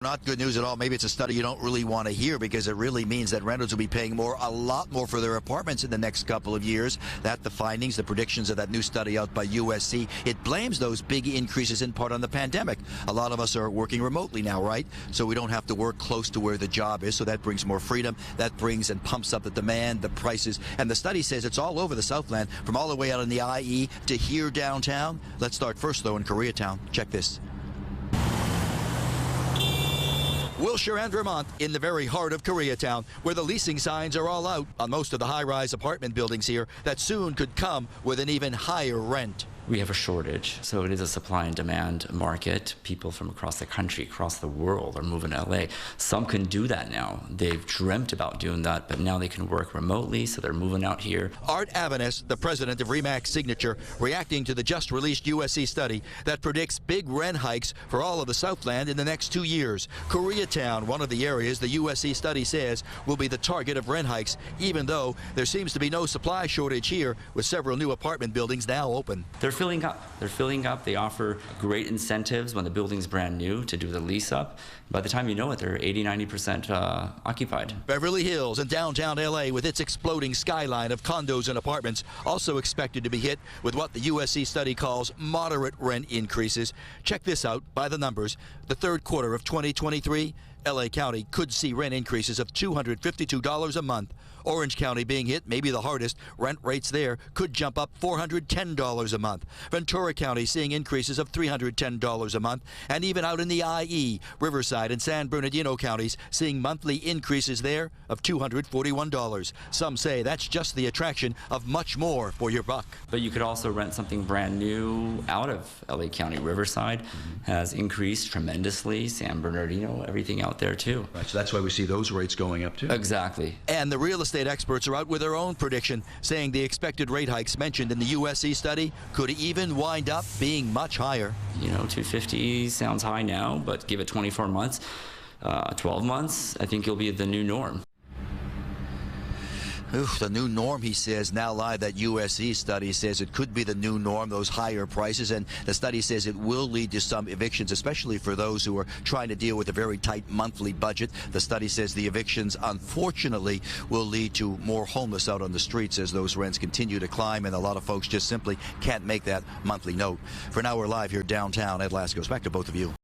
Not good news at all. Maybe it's a study you don't really want to hear because it really means that renters will be paying a lot more for their apartments in the next couple of years. That the findings, the predictions of that new study out by USC, it blames those big increases in part on the pandemic. A lot of us are working remotely now, right? So we don't have to work close to where the job is. So that brings more freedom. That brings and pumps up the demand, the prices. And the study says it's all over the Southland, from all the way out in the IE to here downtown. Let's start first, though, in Koreatown. Check this. Wilshire and Vermont, in the very heart of Koreatown, where the leasing signs are all out on most of the high-rise apartment buildings here that soon could come with an even higher rent. We have a shortage, so it is a supply and demand market. People from across the country, across the world are moving to LA. Some can do that now. They've dreamt about doing that, but now they can work remotely, so they're moving out here. Art Avanes, the president of RE/MAX Signature, reacting to the just-released USC study that predicts big rent hikes for all of the Southland in the next 2 years. Koreatown, one of the areas the USC study says will be the target of rent hikes, even though there seems to be no supply shortage here, with several new apartment buildings now open. They're filling up. They're filling up. They offer great incentives when the building's brand new to do the lease up. By the time you know it, they're 80–90% occupied. Beverly Hills and downtown LA, with its exploding skyline of condos and apartments, also expected to be hit with what the USC study calls moderate rent increases. Check this out by the numbers. The third quarter of 2023, LA County could see rent increases of $252 a month. Orange County being hit, maybe the hardest. Rent rates there could jump up $410 a month. Ventura County seeing increases of $310 a month. And even out in the IE, Riverside and San Bernardino counties seeing monthly increases there of $241. Some say that's just the attraction of much more for your buck. But you could also rent something brand new out of LA County. Riverside has increased tremendously. San Bernardino, everything out there too. Right, so that's why we see those rates going up too. Exactly. And the real estate experts are out with their own prediction, saying the expected rate hikes mentioned in the USC study could even wind up being much higher. You know, 250 sounds high now, but give it 24 months, 12 months, I think it'll be the new norm. The new norm, he says. Now live, that USC study says it could be the new norm, those higher prices, and the study says it will lead to some evictions, especially for those who are trying to deal with a very tight monthly budget. The study says the evictions, unfortunately, will lead to more homeless out on the streets as those rents continue to climb, and a lot of folks just simply can't make that monthly note. For now, we're live here downtown. Ed Lascos, back to both of you.